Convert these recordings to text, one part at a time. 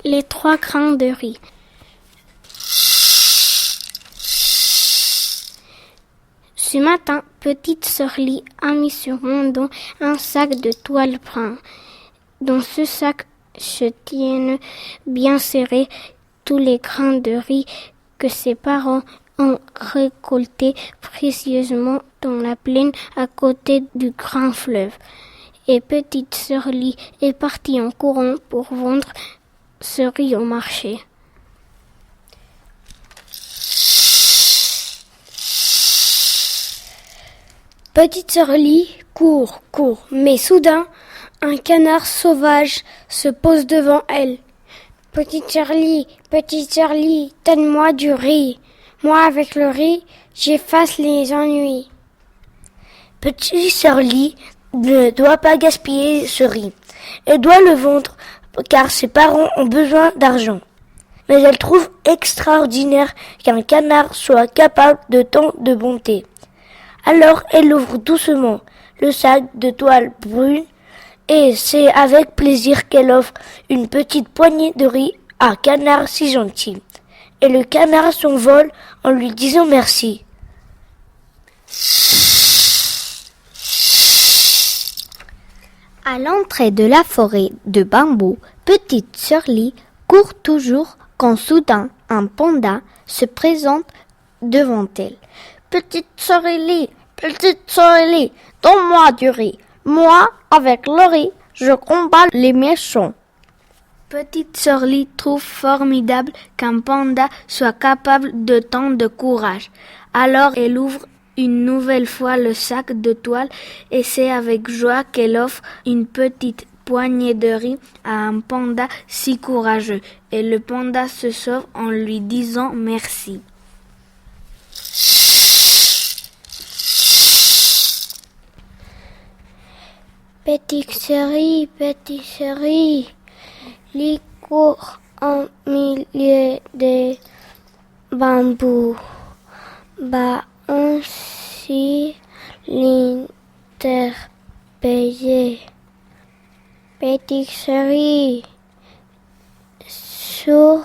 les 3 grains de riz. Ce matin, petite sœur Lie a mis sur mon dos un sac de toile brun. Dans ce sac se tiennent bien serrés tous les grains de riz que ses parents ont récoltés précieusement dans la plaine à côté du grand fleuve. Et petite sœur Lie est partie en courant pour vendre ce riz au marché. Petite sœur Lie court, mais soudain, un canard sauvage se pose devant elle. Petite sœur Lie, donne-moi du riz. Moi, avec le riz, j'efface les ennuis. Petite sœur Lie ne doit pas gaspiller ce riz. Elle doit le vendre car ses parents ont besoin d'argent. Mais elle trouve extraordinaire qu'un canard soit capable de tant de bonté. Alors elle ouvre doucement le sac de toile brune et c'est avec plaisir qu'elle offre une petite poignée de riz à un canard si gentil. Et le canard s'envole en lui disant merci. À l'entrée de la forêt de bambou, petite sœur Lie court toujours quand soudain un panda se présente devant elle. Petite sœur Lie, donne-moi du riz. Moi, avec le riz, je combats les méchants. Petite sœur Lie trouve formidable qu'un panda soit capable de tant de courage. Alors elle ouvre une nouvelle fois le sac de toile et c'est avec joie qu'elle offre une petite poignée de riz à un panda si courageux. Et le panda se sauve en lui disant merci. Petite sœur Lie, Lie court en milieu de bambou. Bah ainsi l'interpeller. Petite sœur Lie, sur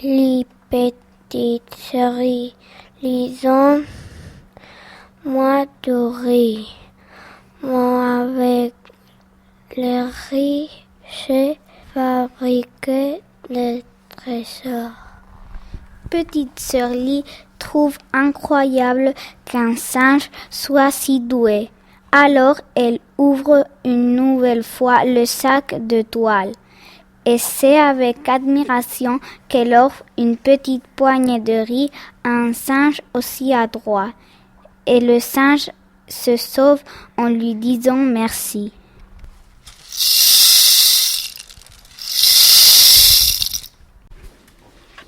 les petites sœur Lie, lisons moi de riz. Moi avec le riz, j'ai fabriqué des trésors. Petite sœur Lie trouve incroyable qu'un singe soit si doué. Alors elle ouvre une nouvelle fois le sac de toile. Et c'est avec admiration qu'elle offre une petite poignée de riz à un singe aussi adroit. Et le singe se sauve en lui disant merci.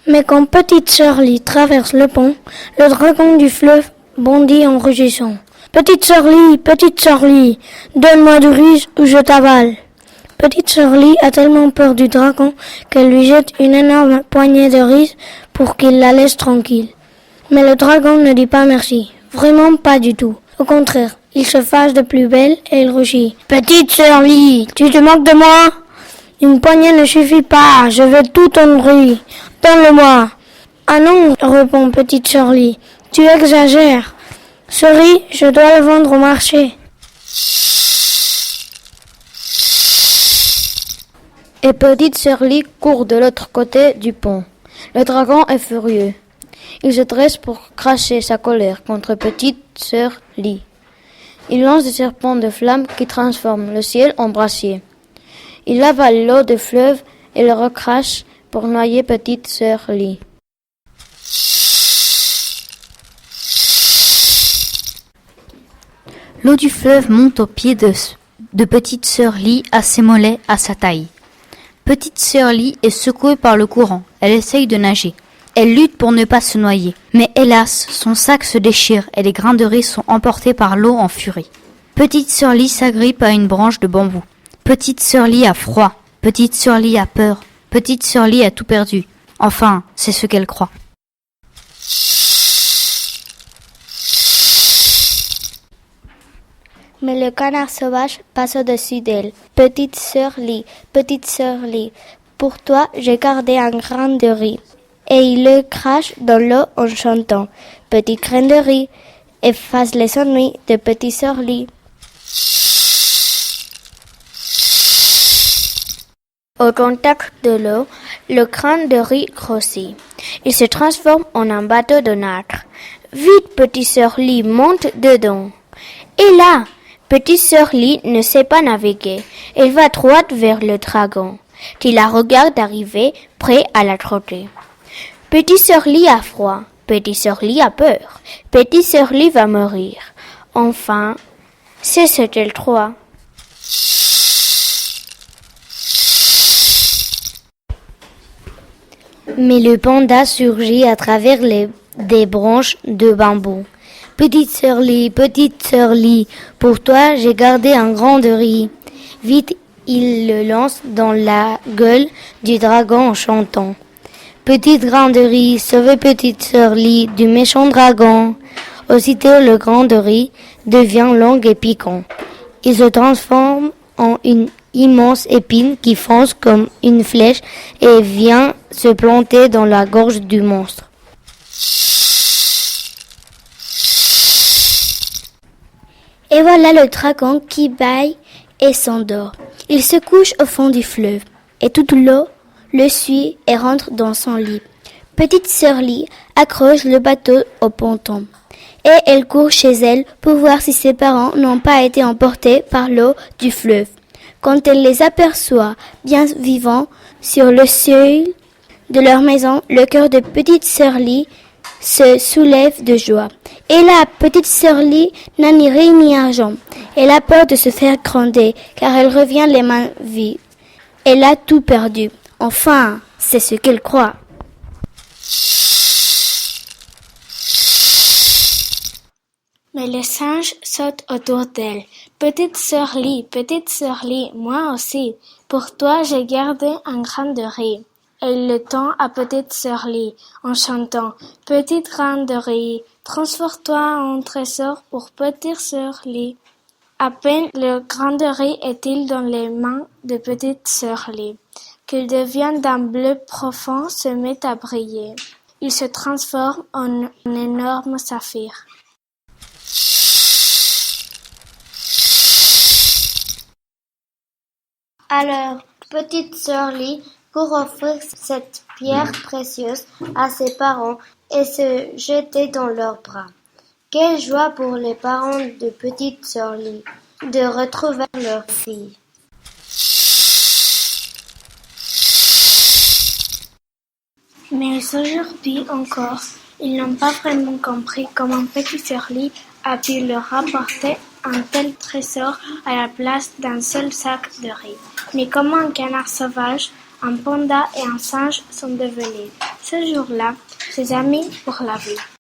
Mais quand petite sœur Lie traverse le pont, le dragon du fleuve bondit en rugissant. Petite sœur Lie, donne-moi du riz ou je t'avale. Petite sœur Lie a tellement peur du dragon qu'elle lui jette une énorme poignée de riz pour qu'il la laisse tranquille. Mais le dragon ne dit pas merci, vraiment pas du tout. Au contraire, il se fâche de plus belle et il rugit. Petite sœur Lie, tu te moques de moi? Une poignée ne suffit pas, je veux tout ton riz. Donne-le-moi. Ah non, répond petite sœur Lie, tu exagères. Ce riz, je dois le vendre au marché. Et petite sœur Lie court de l'autre côté du pont. Le dragon est furieux. Il se dresse pour cracher sa colère contre petite sœur Lie. Il lance des serpents de flammes qui transforment le ciel en brasier. Il avale l'eau du fleuve et le recrache pour noyer petite sœur Lie. L'eau du fleuve monte au pied de petite sœur Lie à ses mollets, à sa taille. Petite sœur Lie est secouée par le courant. Elle essaye de nager. Elle lutte pour ne pas se noyer. Mais hélas, son sac se déchire et les grains de riz sont emportés par l'eau en furie. Petite sœur Lie s'agrippe à une branche de bambou. Petite sœur Lie a froid. Petite sœur Lie a peur. Petite sœur Lie a tout perdu. Enfin, c'est ce qu'elle croit. Mais le canard sauvage passe au-dessus d'elle. Petite sœur Lie, Pour toi, j'ai gardé un grain de riz. Et il le crache dans l'eau en chantant. Petit grain de riz, efface les ennuis de petite sœur Lee. Au contact de l'eau, le grain de riz grossit. Il se transforme en un bateau de nacre. Vite, petite sœur Lee, monte dedans. Et là, petite sœur Lee ne sait pas naviguer. Elle va droit vers le dragon, qui la regarde arriver, prêt à la trotter. Petite sœur Lee a froid. Petite sœur Lee a peur. Petite sœur Lee va mourir. Enfin, c'est ce qu'elle croit. Mais le panda surgit à travers des branches de bambou. Petite sœur Lee, pour toi j'ai gardé un grain de riz. Vite, il le lance dans la gueule du dragon en chantant. Petite grain de riz, sauvez petite sœur Lee du méchant dragon. Aussitôt le grain de riz devient long et piquant. Il se transforme en une immense épine qui fonce comme une flèche et vient se planter dans la gorge du monstre. Et voilà le dragon qui bâille et s'endort. Il se couche au fond du fleuve et toute l'eau le suit et rentre dans son lit. Petite sœur Lee accroche le bateau au ponton et elle court chez elle pour voir si ses parents n'ont pas été emportés par l'eau du fleuve. Quand elle les aperçoit bien vivants sur le seuil de leur maison, le cœur de petite sœur Lee se soulève de joie. Et la petite sœur Lee n'a ni riz ni argent. Elle a peur de se faire gronder car elle revient les mains vides. Elle a tout perdu. Enfin, c'est ce qu'elle croit. Mais les singes sautent autour d'elle. Petite sœur Lee, moi aussi. Pour toi, j'ai gardé un grain de riz. Et il le tend à petite sœur Lee en chantant. Petite grain de riz, transforme-toi en trésor pour petite sœur Lee. À peine le grain de riz est-il dans les mains de petite sœur Lee, qu'il devient d'un bleu profond, se met à briller. Il se transforme en un énorme saphir. Alors, petite sœur Lee court offrir cette pierre précieuse à ses parents et se jeter dans leurs bras. Quelle joie pour les parents de petite sœur Lee de retrouver leur fille. Mais aujourd'hui encore, ils n'ont pas vraiment compris comment petite sœur Lee a pu leur apporter un tel trésor à la place d'un seul sac de riz. Mais comment un canard sauvage, un panda et un singe sont devenus, ce jour-là, ses amis pour la vie.